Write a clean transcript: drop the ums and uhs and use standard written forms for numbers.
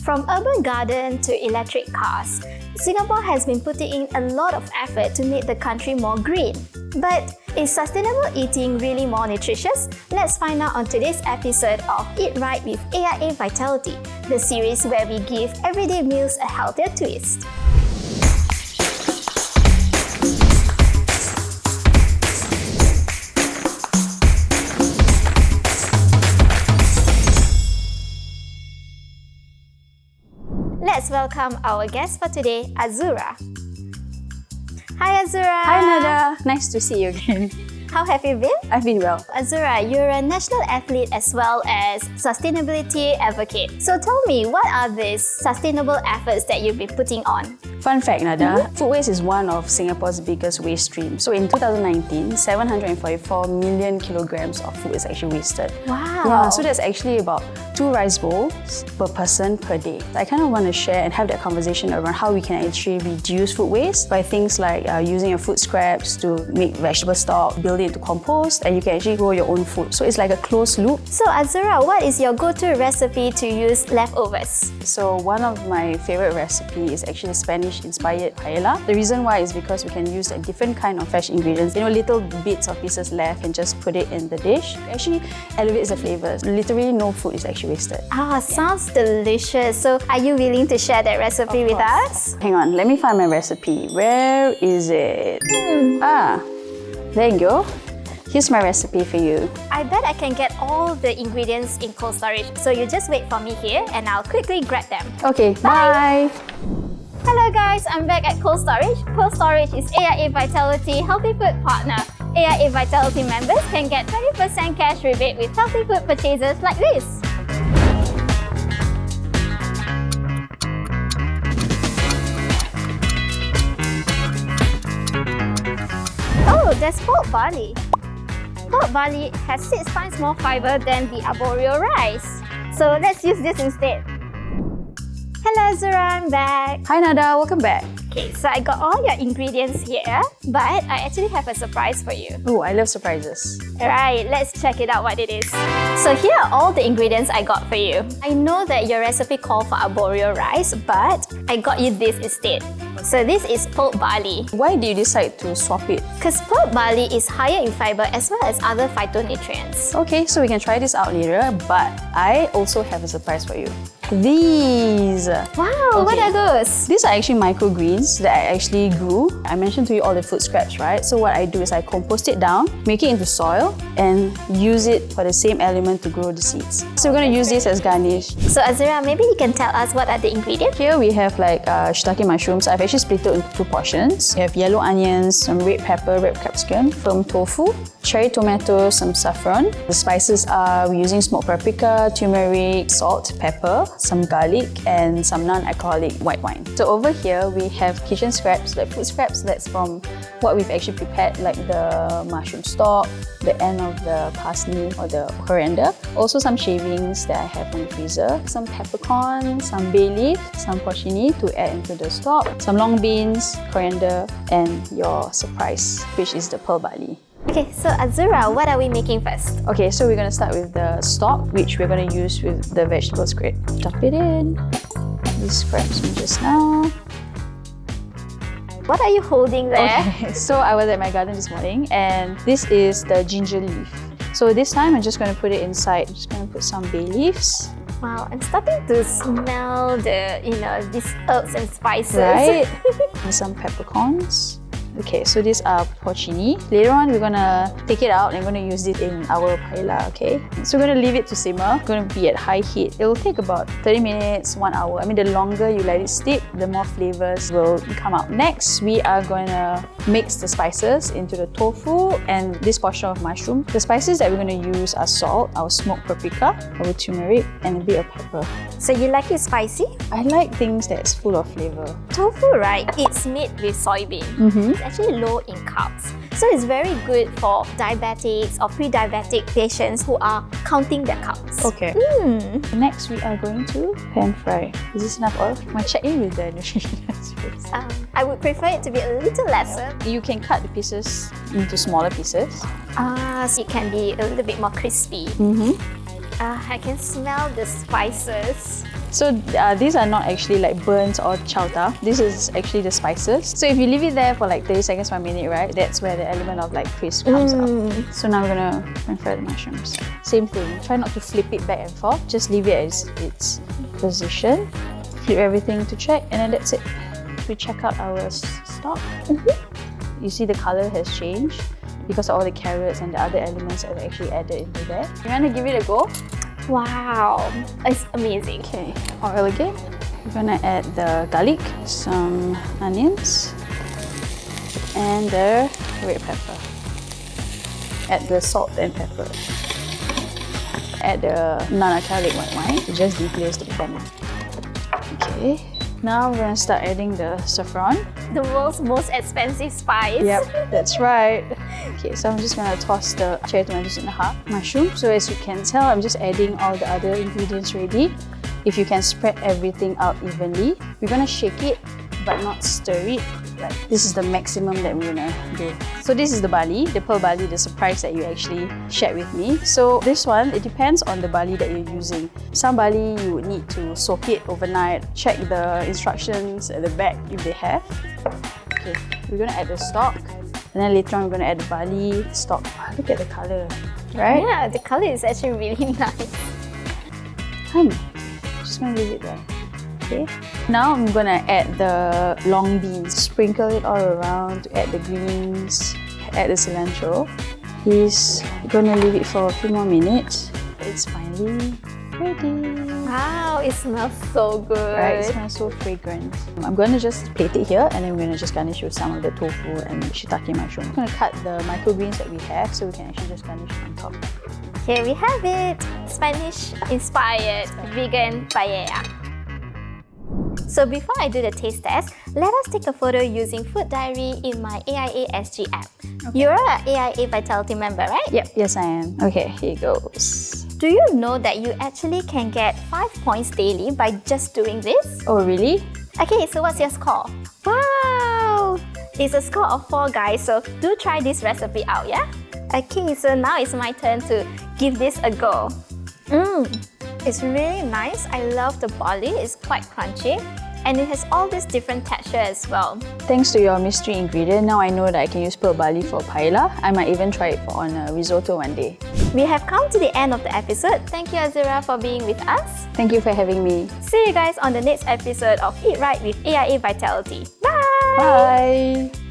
From urban garden to electric cars, Singapore has been putting in a lot of effort to make the country more green. But is sustainable eating really more nutritious? Let's find out on today's episode of Eat Right with AIA Vitality, the series where we give everyday meals a healthier twist. Let's welcome our guest for today, Azurah. Hi Azurah! Hi Nada! Nice to see you again. How have you been? I've been well. Azurah, you're a national athlete as well as sustainability advocate. So tell me, what are these sustainable efforts that you've been putting on? Fun fact, Nada, food waste is one of Singapore's biggest waste streams. So in 2019, 744 million kilograms of food is actually wasted. Wow! Yeah, so that's actually about 2 rice bowls per person per day. I kind of want to share and have that conversation around how we can actually reduce food waste by things like using your food scraps to make vegetable stock, build it into compost, and you can actually grow your own food. So it's like a closed loop. So Azurah, what is your go-to recipe to use leftovers? So one of my favorite recipe is actually Spanish-inspired paella. The reason why is because we can use a different kind of fresh ingredients, little bits or pieces left and just put it in the dish. It actually elevates the flavors. Literally no food is actually wasted. Sounds delicious. So are you willing to share that recipe with us? Hang on, let me find my recipe. Where is it? There you go. Here's my recipe for you. I bet I can get all the ingredients in cold storage. So you just wait for me here and I'll quickly grab them. Okay, bye! Hello guys, I'm back at Cold Storage. Cold Storage is AIA Vitality Healthy Food Partner. AIA Vitality members can get 20% cash rebate with healthy food purchases like this. Oh, there's pork barley. Pork barley has 6 times more fiber than the arboreal rice. So let's use this instead. Hello Azurah, I'm back. Hi Nada, welcome back. Okay, so I got all your ingredients here, but I actually have a surprise for you. Oh, I love surprises. Alright, let's check it out what it is. So here are all the ingredients I got for you. I know that your recipe called for arboreal rice, but I got you this instead. So this is pork barley. Why did you decide to swap it? Because pork barley is higher in fiber as well as other phytonutrients. Okay, so we can try this out later, but I also have a surprise for you. These! Wow, what are those? These are actually microgreens that I actually grew. I mentioned to you all the food scraps, right? So what I do is I compost it down, make it into soil, and use it for the same element to grow the seeds. So we're going to use this as garnish. So Azurah, maybe you can tell us what are the ingredients? Here we have like shiitake mushrooms. I've actually split it into 2 portions. We have yellow onions, some red pepper, red capsicum, firm tofu, cherry tomato, some saffron. The spices are we're using smoked paprika, turmeric, salt, pepper, some garlic, and some non-alcoholic white wine. So over here we have kitchen scraps, like food scraps that's from what we've actually prepared, like the mushroom stock, the end of the parsley or the coriander. Also some shavings that I have from the freezer, some peppercorn, some bay leaf, some porcini to add into the stock, some long beans, coriander, and your surprise, which is the pearl barley. Okay, so Azurah, what are we making first? Okay, so we're going to start with the stock, which we're going to use with the vegetable scrape. Dump it in. These scraps from just now. What are you holding there? Okay, so I was at my garden this morning and this is the ginger leaf. So this time I'm just going to put it inside. I'm just going to put some bay leaves. Wow, I'm starting to smell the, these herbs and spices. Right? And some peppercorns. Okay, so these are porcini. Later on, we're gonna take it out and we're gonna use it in our paella, okay? So we're gonna leave it to simmer. It's gonna be at high heat. It will take about 30 minutes, 1 hour. I mean, the longer you let it steep, the more flavors will come out. Next, we are gonna mix the spices into the tofu and this portion of mushroom. The spices that we're gonna use are salt, our smoked paprika, our turmeric, and a bit of pepper. So you like it spicy? I like things that's full of flavor. Tofu, right? It's made with soybean. It's actually low in carbs. So it's very good for diabetics or pre-diabetic patients who are counting their carbs. Okay. Next, we are going to pan fry. Is this enough oil? I'm going to check in with the nutritionists first. I would prefer it to be a little lesser. You can cut the pieces into smaller pieces. So it can be a little bit more crispy. I can smell the spices. So these are not actually like burnt or chowta. This is actually the spices. So if you leave it there for like 30 seconds, 1 minute, right? That's where the element of like crisp comes out. So now we're gonna fry the mushrooms. Same thing. Try not to flip it back and forth. Just leave it as its position. Flip everything to check, and then that's it. We check out our stock. You see the color has changed because of all the carrots and the other elements that are actually added into there. You wanna give it a go? Wow, it's amazing. Okay, oil again. We're gonna add the garlic, some onions, and the red pepper. Add the salt and pepper. Add the non-alcoholic white wine to just deglaze the pan. Okay, now we're gonna start adding the saffron. The world's most expensive spice. Yep, that's right. Okay, so I'm just gonna toss the cherry tomatoes in half. Mushroom, so as you can tell, I'm just adding all the other ingredients ready. If you can spread everything out evenly, we're gonna shake it but not stir it. Like, this is the maximum that we're gonna do. So this is the barley, the pearl barley, the surprise that you actually shared with me. So this one, it depends on the barley that you're using. Some barley you would need to soak it overnight. Check the instructions at the back if they have. Okay, we're gonna add the stock, and then later on we're gonna add the barley stock. Look at the color, right? Yeah, the color is actually really nice. Just gonna leave it there. Okay. Now I'm gonna add the long beans. Sprinkle it all around to add the greens. Add the cilantro. He's gonna leave it for a few more minutes. It's finally ready. Wow, it smells so good. Right, it smells so fragrant. I'm gonna just plate it here, and then we're gonna just garnish with some of the tofu and shiitake mushroom. I'm gonna cut the microgreens that we have so we can actually just garnish on top. Here we have it, Spanish-inspired vegan paella. So before I do the taste test, let us take a photo using Food Diary in my AIA SG app. Okay. You're an AIA Vitality member, right? Yep, yes I am. Okay, here goes. Do you know that you actually can get 5 points daily by just doing this? Oh really? Okay, so what's your score? Wow! It's a score of 4, guys, so do try this recipe out, yeah? Okay, so now it's my turn to give this a go. It's really nice. I love the barley, it's quite crunchy. And it has all these different texture as well. Thanks to your mystery ingredient, now I know that I can use pearl barley for paella. I might even try it on a risotto one day. We have come to the end of the episode. Thank you, Azurah, for being with us. Thank you for having me. See you guys on the next episode of Eat Right with AIA Vitality. Bye! Bye!